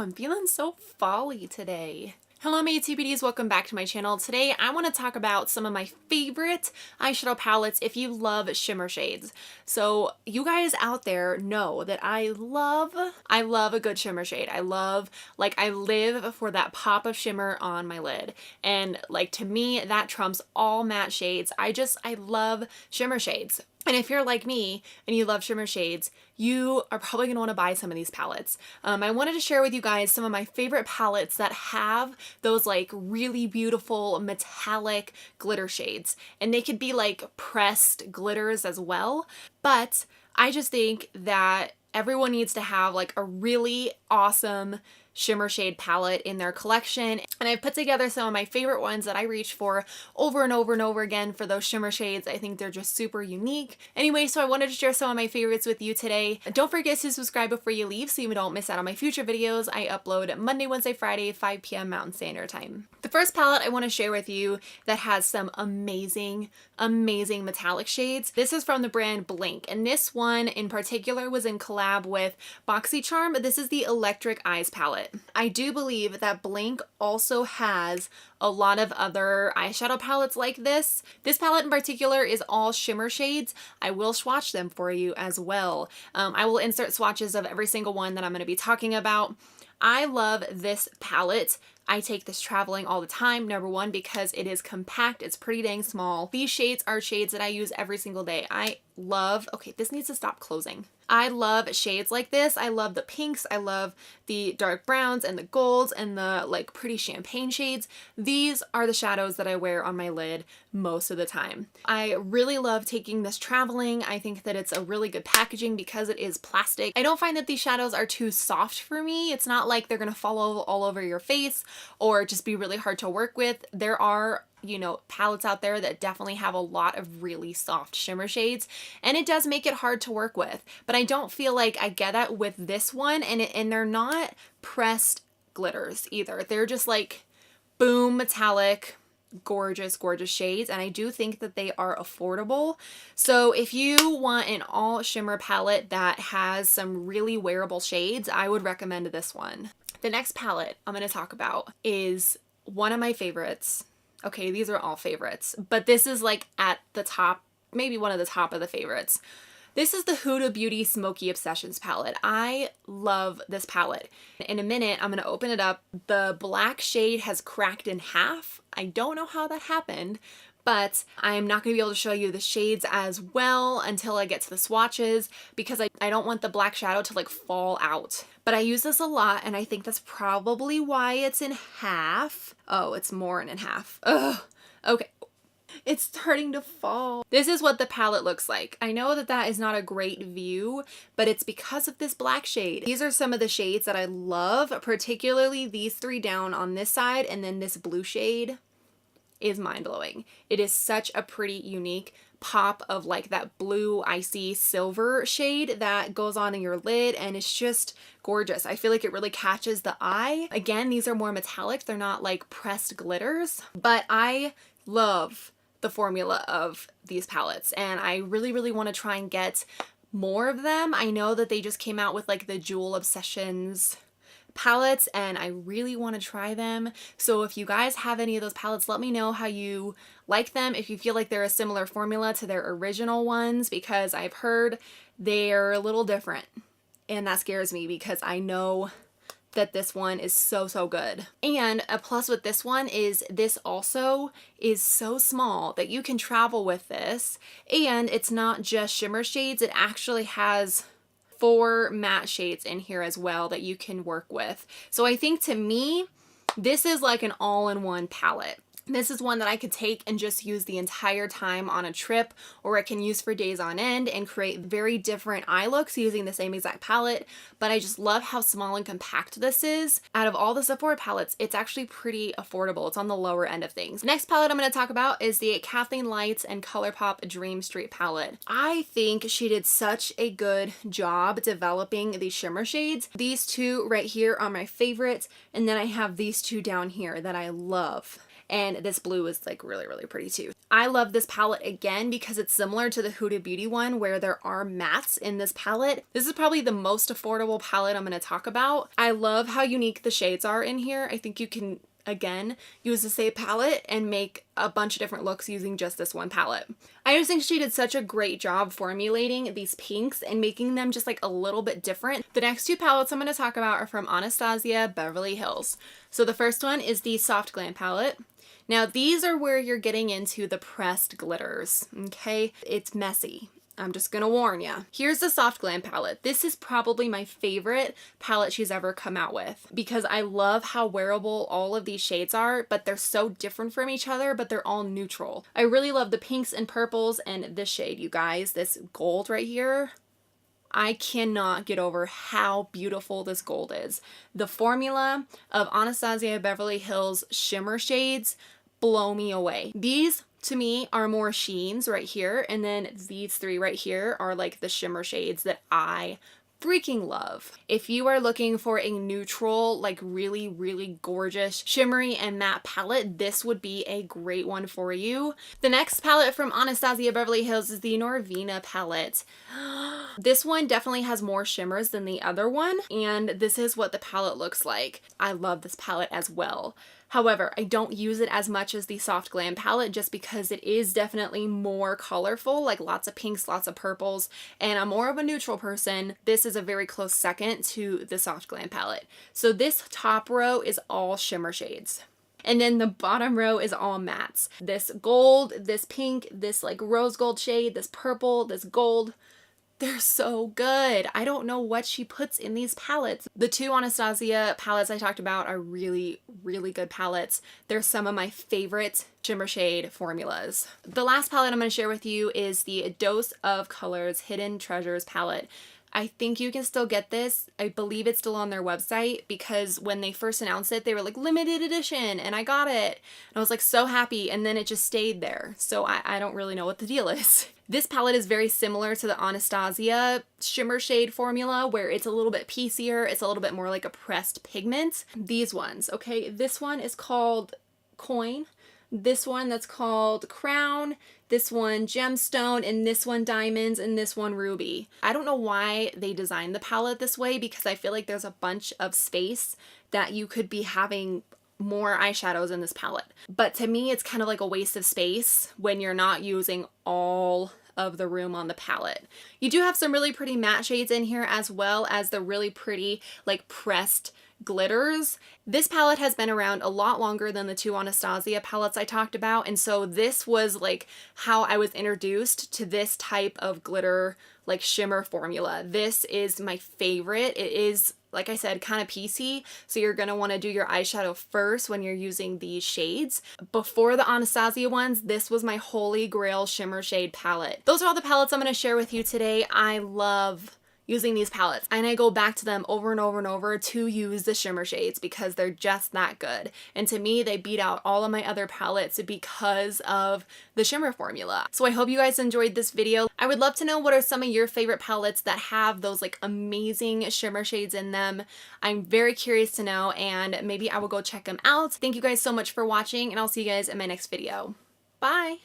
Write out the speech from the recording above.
I'm feeling so fall-y today. Hello my TPDs, welcome back to my channel. Today I want to talk about some of my favorite eyeshadow palettes if you love shimmer shades. So you guys out there know that I love a good shimmer shade. I live for that pop of shimmer on my lid. And like to me, that trumps all matte shades. I love shimmer shades. And if you're like me and you love shimmer shades, you are probably going to want to buy some of these palettes. I wanted to share with you guys some of my favorite palettes that have those like really beautiful metallic glitter shades. And they could be like pressed glitters as well. But I just think that everyone needs to have like a really awesome shimmer shade palette in their collection, and I've put together some of my favorite ones that I reach for over and over and over again for those shimmer shades. I think they're just super unique. Anyway, so I wanted to share some of my favorites with you today. Don't forget to subscribe before you leave so you don't miss out on my future videos. I upload Monday, Wednesday, Friday, 5 p.m. Mountain Standard Time. The first palette I want to share with you that has some amazing metallic shades. This is from the brand Blinc, and this one in particular was in collab with BoxyCharm, but this is the Electric Eyes palette. I do believe that Blinc also has a lot of other eyeshadow palettes like this. This palette in particular is all shimmer shades. I will swatch them for you as well. I will insert swatches of every single one that I'm going to be talking about. I love this palette. I take this traveling all the time, number one, because it is compact, it's pretty dang small. These shades are shades that I use every single day. Okay, this needs to stop closing. I love shades like this. I love the pinks, I love the dark browns and the golds and the like pretty champagne shades. These are the shadows that I wear on my lid most of the time. I really love taking this traveling. I think that it's a really good packaging because it is plastic. I don't find that these shadows are too soft for me. It's not like they're gonna fall all over your face or just be really hard to work with. There are, you know, palettes out there that definitely have a lot of really soft shimmer shades, and it does make it hard to work with. But I don't feel like I get that with this one, and they're not pressed glitters either. They're just like boom metallic, gorgeous shades, and I do think that they are affordable. So if you want an all shimmer palette that has some really wearable shades, I would recommend this one. The next palette I'm going to talk about is one of my favorites. Okay, these are all favorites, but this is like at the top, maybe one of the top of the favorites. This is the Huda Beauty Smokey Obsessions palette. I love this palette. In a minute, I'm going to open it up. The black shade has cracked in half. I don't know how that happened, but I'm not going to be able to show you the shades as well until I get to the swatches because I don't want the black shadow to like fall out. But I use this a lot, and I think that's probably why it's in half. Oh, it's more than half. Ugh. Okay. It's starting to fall. This is what the palette looks like. I know that that is not a great view, but it's because of this black shade. These are some of the shades that I love, particularly these three down on this side, and then this blue shade is mind-blowing. It is such a pretty unique pop of like that blue icy silver shade that goes on in your lid, and it's just gorgeous. I feel like it really catches the eye. Again, these are more metallic. They're not like pressed glitters, but I love the formula of these palettes, and I really want to try and get more of them. I know that they just came out with like the Jewel Obsessions palettes, and I really want to try them. So if you guys have any of those palettes, let me know how you like them, if you feel like they're a similar formula to their original ones, because I've heard they're a little different, and that scares me because I know that this one is so good. And a plus with this one is this also is so small that you can travel with this, and it's not just shimmer shades, it actually has 4 matte shades in here as well that you can work with. So I think to me, this is like an all-in-one palette. This is one that I could take and just use the entire time on a trip, or I can use for days on end and create very different eye looks using the same exact palette. But I just love how small and compact this is. Out of all the Sephora palettes, it's actually pretty affordable. It's on the lower end of things. Next palette I'm going to talk about is the Kathleen Lights and ColourPop Dream Street palette. I think she did such a good job developing these shimmer shades. These two right here are my favorites, and then I have these two down here that I love. and this blue is like really, really pretty too. I love this palette again because it's similar to the Huda Beauty one where there are mattes in this palette. This is probably the most affordable palette I'm going to talk about. I love how unique the shades are in here. I think you can, again, use the same palette and make a bunch of different looks using just this one palette. I just think she did such a great job formulating these pinks and making them just like a little bit different. The next two palettes I'm going to talk about are from Anastasia Beverly Hills. So the first one is the Soft Glam palette. Now these are where you're getting into the pressed glitters, okay? It's messy. I'm just gonna warn ya. Here's the Soft Glam palette. This is probably my favorite palette she's ever come out with because I love how wearable all of these shades are, but they're so different from each other, but they're all neutral. I really love the pinks and purples and this shade, you guys, this gold right here. I cannot get over how beautiful this gold is. The formula of Anastasia Beverly Hills shimmer shades blow me away. These to me are more sheens right here, and then these three right here are like the shimmer shades that I freaking love. If you are looking for a neutral, like really, really gorgeous shimmery and matte palette, this would be a great one for you. The next palette from Anastasia Beverly Hills is the Norvina palette. This one definitely has more shimmers than the other one, and this is what the palette looks like. I love this palette as well. However, I don't use it as much as the Soft Glam palette just because it is definitely more colorful, like lots of pinks, lots of purples, and I'm more of a neutral person. This is a very close second to the Soft Glam palette. So this top row is all shimmer shades. And then the bottom row is all mattes. This gold, this pink, this like rose gold shade, this purple, this gold. They're so good. I don't know what she puts in these palettes. The two Anastasia palettes I talked about are really, really good palettes. They're some of my favorite shimmer shade formulas. The last palette I'm going to share with you is the Dose of Colors Hidden Treasures palette. I think you can still get this. I believe it's still on their website because when they first announced it, they were like limited edition and I got it. And I was like so happy and then it just stayed there. So I don't really know what the deal is. This palette is very similar to the Anastasia shimmer shade formula where it's a little bit piecier. It's a little bit more like a pressed pigment. These ones, okay, this one is called Coin. This one that's called Crown, this one Gemstone, and this one Diamonds, and this one Ruby. I don't know why they designed the palette this way because I feel like there's a bunch of space that you could be having more eyeshadows in this palette. But to me, it's kind of like a waste of space when you're not using all of the room on the palette. You do have some really pretty matte shades in here as well as the really pretty like pressed glitters. This palette has been around a lot longer than the two Anastasia palettes I talked about, and so this was like how I was introduced to this type of glitter like shimmer formula. This is my favorite. It is, like I said, kind of piecey, so you're going to want to do your eyeshadow first when you're using these shades. Before the Anastasia ones, this was my holy grail shimmer shade palette. Those are all the palettes I'm going to share with you today. I love using these palettes and I go back to them over and over and over to use the shimmer shades because they're just that good. And to me, they beat out all of my other palettes because of the shimmer formula. So I hope you guys enjoyed this video. I would love to know what are some of your favorite palettes that have those like amazing shimmer shades in them. I'm very curious to know and maybe I will go check them out. Thank you guys so much for watching and I'll see you guys in my next video. Bye!